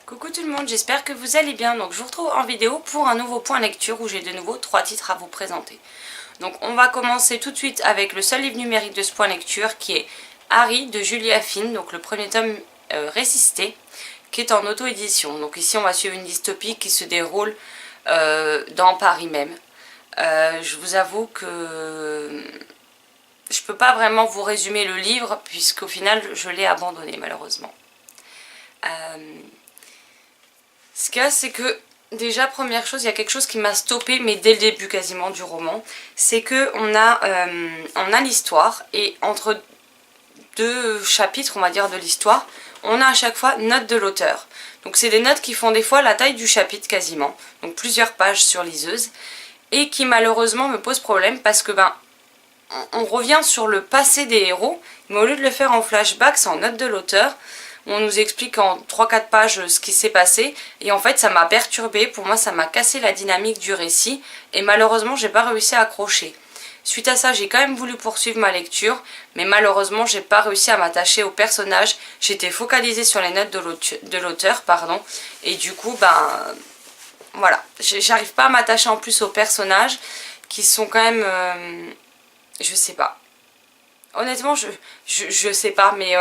Coucou tout le monde, j'espère que vous allez bien. Donc je vous retrouve en vidéo pour un nouveau point lecture où j'ai de nouveau 3 titres à vous présenter. Donc on va commencer tout de suite avec le seul livre numérique de ce point lecture qui est Harry de Julia Finn, donc le premier tome résisté, qui est en auto-édition. Donc ici on va suivre une dystopie qui se déroule dans Paris même. Je vous avoue que je peux pas vraiment vous résumer le livre puisqu'au final je l'ai abandonné malheureusement. Ce qu'il y a, c'est que déjà, première chose, il y a quelque chose qui m'a stoppé, mais dès le début quasiment du roman, c'est que on a l'histoire, et entre deux chapitres, on va dire, de l'histoire, on a à chaque fois notes de l'auteur. Donc c'est des notes qui font des fois la taille du chapitre quasiment, donc plusieurs pages sur liseuse, et qui malheureusement me posent problème parce que on revient sur le passé des héros, mais au lieu de le faire en flashback, c'est en notes de l'auteur. On nous explique en 3-4 pages ce qui s'est passé et en fait ça m'a perturbée, pour moi ça m'a cassé la dynamique du récit et malheureusement j'ai pas réussi à accrocher. Suite à ça j'ai quand même voulu poursuivre ma lecture mais malheureusement j'ai pas réussi à m'attacher au personnage, j'étais focalisée sur les notes de l'auteur et du coup voilà, j'arrive pas à m'attacher en plus aux personnages qui sont quand même je sais pas. Honnêtement je sais pas mais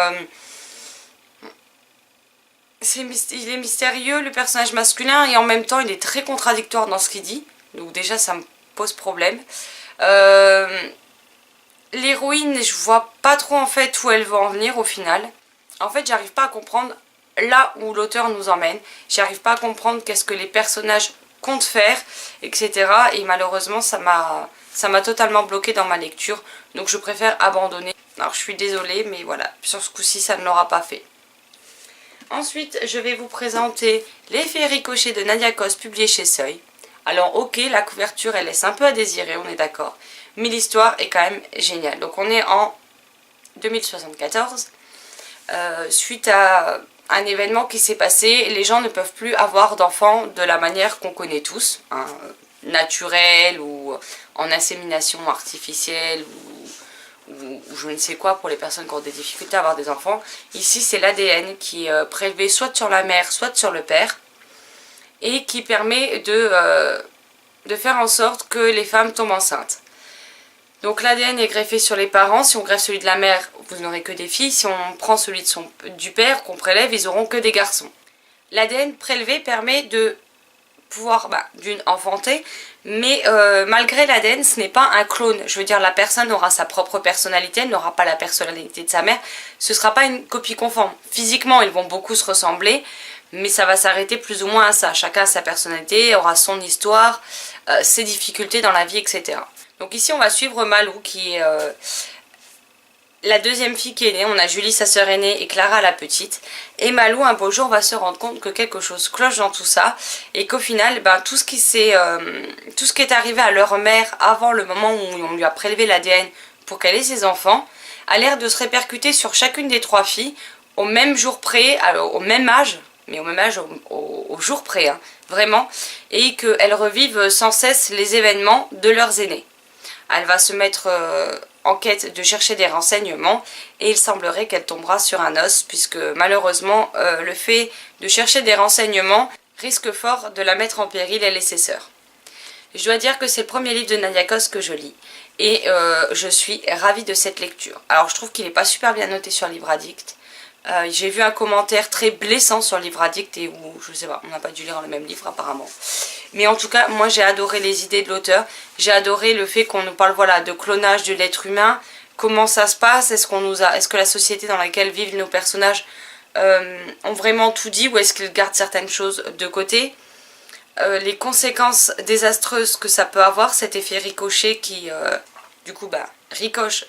il est mystérieux, le personnage masculin, et en même temps il est très contradictoire dans ce qu'il dit. Donc déjà ça me pose problème. L'héroïne, je vois pas trop en fait où elle va en venir au final. En fait j'arrive pas à comprendre là où l'auteur nous emmène. J'arrive pas à comprendre qu'est-ce que les personnages comptent faire, etc. Et malheureusement ça m'a totalement bloqué dans ma lecture. Donc je préfère abandonner. Alors je suis désolée mais voilà, sur ce coup-ci ça ne l'aura pas fait. Ensuite, je vais vous présenter L'effet ricochet de Nadia Coste, publié chez Seuil. Alors ok, la couverture elle laisse un peu à désirer, on est d'accord, mais l'histoire est quand même géniale. Donc on est en 2074, suite à un événement qui s'est passé, les gens ne peuvent plus avoir d'enfants de la manière qu'on connaît tous, hein, naturelle ou en insémination artificielle ou je ne sais quoi pour les personnes qui ont des difficultés à avoir des enfants. Ici c'est l'ADN qui est prélevé soit sur la mère soit sur le père et qui permet de faire en sorte que les femmes tombent enceintes. Donc l'ADN est greffé sur les parents, si on greffe celui de la mère vous n'aurez que des filles, si on prend celui du père qu'on prélève ils auront que des garçons. L'ADN prélevé permet de pouvoir d'une enfanter, mais malgré l'ADN ce n'est pas un clone, je veux dire la personne aura sa propre personnalité, elle n'aura pas la personnalité de sa mère, ce sera pas une copie conforme. Physiquement ils vont beaucoup se ressembler mais ça va s'arrêter plus ou moins à ça, chacun a sa personnalité, aura son histoire, ses difficultés dans la vie, etc. Donc ici on va suivre Malou qui est la deuxième fille qui est née. On a Julie sa sœur aînée et Clara la petite, et Malou un beau jour va se rendre compte que quelque chose cloche dans tout ça et qu'au final tout ce qui est arrivé à leur mère avant le moment où on lui a prélevé l'ADN pour qu'elle ait ses enfants a l'air de se répercuter sur chacune des 3 filles au même jour près, au même âge, mais au même âge au jour près, hein, vraiment, et qu'elles revivent sans cesse les événements de leurs aînés. Elle va se mettre en quête de chercher des renseignements et il semblerait qu'elle tombera sur un os puisque malheureusement le fait de chercher des renseignements risque fort de la mettre en péril, elle et ses sœurs. Je dois dire que c'est le premier livre de Nadia Coste que je lis et je suis ravie de cette lecture. Alors je trouve qu'il n'est pas super bien noté sur Livre Addict. J'ai vu un commentaire très blessant sur Livre Addict et où, je sais pas, on n'a pas dû lire le même livre apparemment. Mais en tout cas, moi j'ai adoré les idées de l'auteur, j'ai adoré le fait qu'on nous parle de clonage de l'être humain, comment ça se passe, est-ce que la société dans laquelle vivent nos personnages ont vraiment tout dit ou est-ce qu'ils gardent certaines choses de côté, les conséquences désastreuses que ça peut avoir, cet effet ricochet qui du coup ricoche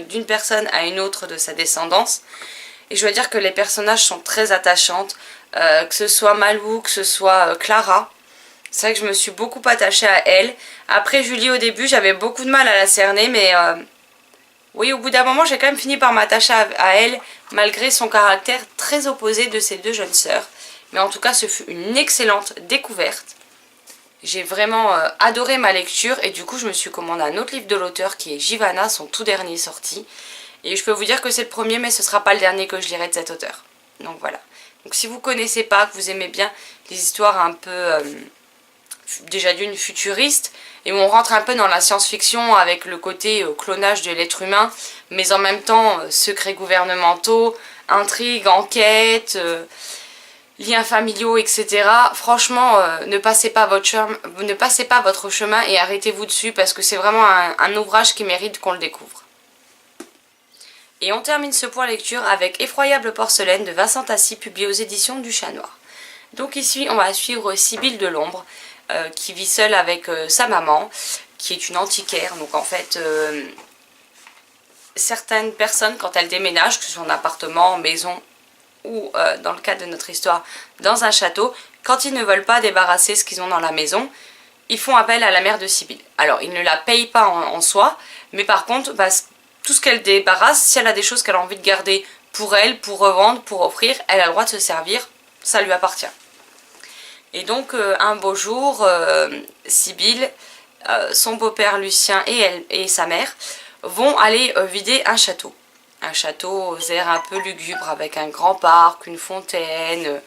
d'une personne à une autre de sa descendance. Et je dois dire que les personnages sont très attachantes, que ce soit Malou, que ce soit Clara. C'est vrai que je me suis beaucoup attachée à elle. Après Julie au début j'avais beaucoup de mal à la cerner mais oui au bout d'un moment j'ai quand même fini par m'attacher à elle malgré son caractère très opposé de ses 2 jeunes sœurs. Mais en tout cas ce fut une excellente découverte. J'ai vraiment adoré ma lecture et du coup je me suis commandé un autre livre de l'auteur qui est Jivana, son tout dernier sorti. Et je peux vous dire que c'est le premier mais ce sera pas le dernier que je lirai de cet auteur. Donc voilà. Donc si vous connaissez pas, que vous aimez bien les histoires un peu déjà d'une futuriste, et où on rentre un peu dans la science-fiction avec le côté clonage de l'être humain, mais en même temps secrets gouvernementaux, intrigues, enquêtes, liens familiaux, etc. Franchement, ne passez pas votre chemin et arrêtez-vous dessus parce que c'est vraiment un ouvrage qui mérite qu'on le découvre. Et on termine ce point lecture avec Effroyable porcelaine de Vincent Tassi, publié aux éditions du Chat Noir. Donc ici, on va suivre Sibylle de l'Ombre, qui vit seule avec sa maman, qui est une antiquaire. Donc en fait, certaines personnes, quand elles déménagent, que ce soit en appartement, en maison, ou dans le cadre de notre histoire, dans un château, quand ils ne veulent pas débarrasser ce qu'ils ont dans la maison, ils font appel à la mère de Sibylle. Alors, ils ne la payent pas en soi, mais par contre, bah, tout ce qu'elle débarrasse, si elle a des choses qu'elle a envie de garder pour elle, pour revendre, pour offrir, elle a le droit de se servir, ça lui appartient. Et donc, un beau jour, Sibylle, son beau-père Lucien et sa mère vont aller vider un château. Un château aux airs un peu lugubre avec un grand parc, une fontaine,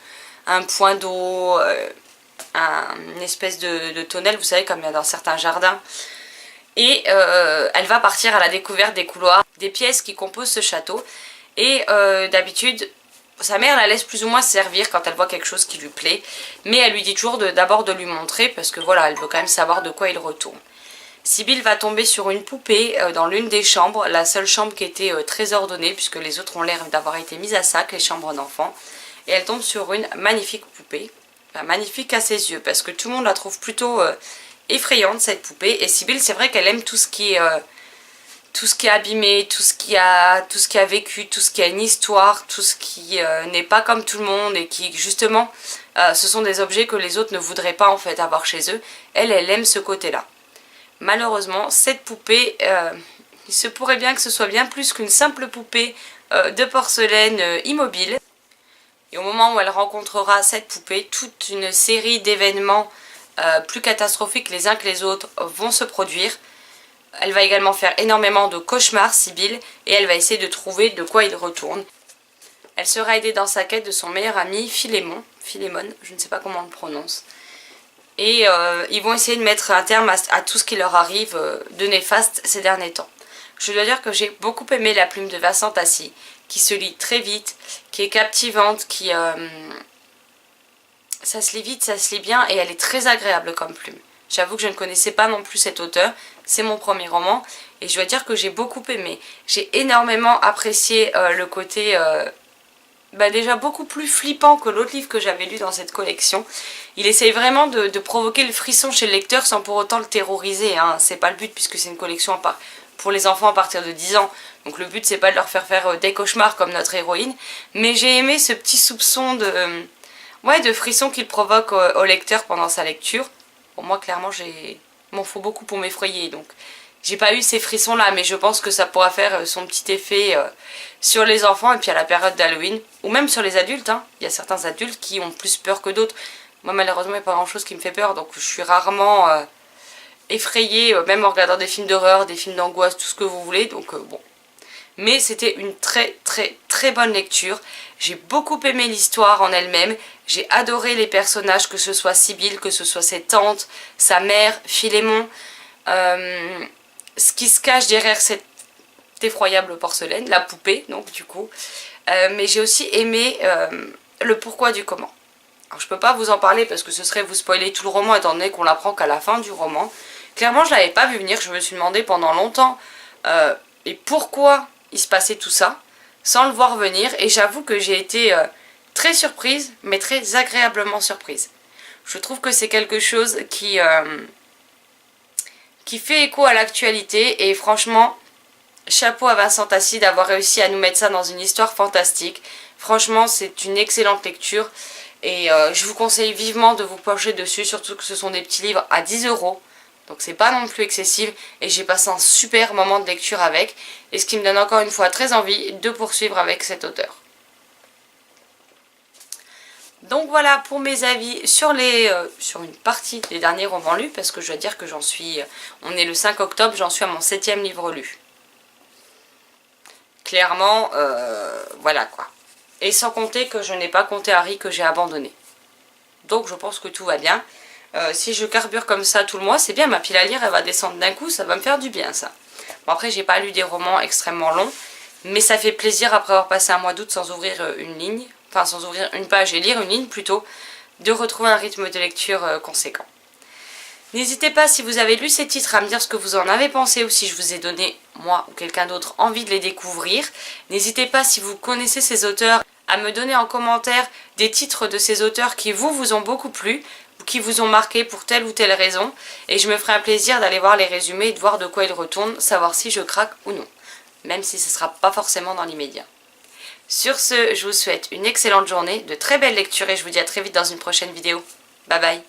un point d'eau, une espèce de tonnelle, vous savez, comme il y a dans certains jardins. Et elle va partir à la découverte des couloirs, des pièces qui composent ce château. Et d'habitude, sa mère la laisse plus ou moins servir quand elle voit quelque chose qui lui plaît. Mais elle lui dit toujours d'abord de lui montrer parce que voilà, elle veut quand même savoir de quoi il retourne. Sibylle va tomber sur une poupée dans l'une des chambres, la seule chambre qui était très ordonnée puisque les autres ont l'air d'avoir été mises à sac, les chambres d'enfants. Et elle tombe sur une magnifique poupée, enfin, magnifique à ses yeux parce que tout le monde la trouve plutôt effrayante cette poupée. Et Sibylle, c'est vrai qu'elle aime tout ce qui est abîmé, tout ce qui a vécu, tout ce qui a une histoire, tout ce qui n'est pas comme tout le monde et qui justement ce sont des objets que les autres ne voudraient pas en fait avoir chez eux. Elle aime ce côté-là. Malheureusement, cette poupée, il se pourrait bien que ce soit bien plus qu'une simple poupée de porcelaine immobile. Et au moment où elle rencontrera cette poupée, toute une série d'événements plus catastrophiques les uns que les autres vont se produire. Elle va également faire énormément de cauchemars, Sibylle, et elle va essayer de trouver de quoi il retourne. Elle sera aidée dans sa quête de son meilleur ami, Philémon, je ne sais pas comment on le prononce. Et ils vont essayer de mettre un terme à tout ce qui leur arrive de néfaste ces derniers temps. Je dois dire que j'ai beaucoup aimé la plume de Vincent Tassi, qui se lit très vite, qui est captivante, ça se lit vite, ça se lit bien, et elle est très agréable comme plume. J'avoue que je ne connaissais pas non plus cet auteur, c'est mon premier roman, et je dois dire que j'ai beaucoup aimé. J'ai énormément apprécié le côté... déjà beaucoup plus flippant que l'autre livre que j'avais lu dans cette collection. Il essaye vraiment de provoquer le frisson chez le lecteur sans pour autant le terroriser, hein. C'est pas le but puisque c'est une collection pour les enfants à partir de 10 ans. Donc le but c'est pas de leur faire des cauchemars comme notre héroïne. Mais j'ai aimé ce petit soupçon de frisson qu'il provoque au lecteur pendant sa lecture. Pour moi clairement m'en faut beaucoup pour m'effrayer, donc j'ai pas eu ces frissons là, mais je pense que ça pourra faire son petit effet sur les enfants et puis à la période d'Halloween, ou même sur les adultes, hein. Il y a certains adultes qui ont plus peur que d'autres. Moi malheureusement il n'y a pas grand chose qui me fait peur, donc je suis rarement effrayée, même en regardant des films d'horreur, des films d'angoisse, tout ce que vous voulez, donc bon. Mais c'était une très très très bonne lecture. J'ai beaucoup aimé l'histoire en elle-même. J'ai adoré les personnages, que ce soit Sibylle, que ce soit ses tantes, sa mère, Philémon. Ce qui se cache derrière cette effroyable porcelaine, la poupée, donc du coup. Mais j'ai aussi aimé le pourquoi du comment. Alors je peux pas vous en parler parce que ce serait vous spoiler tout le roman étant donné qu'on l'apprend qu'à la fin du roman. Clairement je l'avais pas vu venir, je me suis demandé pendant longtemps et pourquoi il se passait tout ça sans le voir venir, et j'avoue que j'ai été très surprise mais très agréablement surprise. Je trouve que c'est quelque chose qui fait écho à l'actualité et franchement chapeau à Vincent Tassi d'avoir réussi à nous mettre ça dans une histoire fantastique. Franchement c'est une excellente lecture et je vous conseille vivement de vous pencher dessus, surtout que ce sont des petits livres à 10 €. Donc c'est pas non plus excessif et j'ai passé un super moment de lecture avec, et ce qui me donne encore une fois très envie de poursuivre avec cet auteur. Donc voilà pour mes avis sur une partie des derniers romans lus, parce que je dois dire que on est le 5 octobre, j'en suis à mon 7e livre lu. Clairement, voilà quoi. Et sans compter que je n'ai pas compté Harry que j'ai abandonné. Donc je pense que tout va bien. Si je carbure comme ça tout le mois, c'est bien, ma pile à lire elle va descendre d'un coup, ça va me faire du bien ça. Bon après j'ai pas lu des romans extrêmement longs, mais ça fait plaisir après avoir passé un mois d'août sans ouvrir une ligne, enfin sans ouvrir une page et lire une ligne plutôt, de retrouver un rythme de lecture conséquent. N'hésitez pas si vous avez lu ces titres à me dire ce que vous en avez pensé ou si je vous ai donné, moi ou quelqu'un d'autre, envie de les découvrir. N'hésitez pas si vous connaissez ces auteurs à me donner en commentaire des titres de ces auteurs qui vous ont beaucoup plu ou qui vous ont marqué pour telle ou telle raison. Et je me ferai un plaisir d'aller voir les résumés et de voir de quoi ils retournent, savoir si je craque ou non. Même si ce ne sera pas forcément dans l'immédiat. Sur ce, je vous souhaite une excellente journée, de très belles lectures et je vous dis à très vite dans une prochaine vidéo. Bye bye.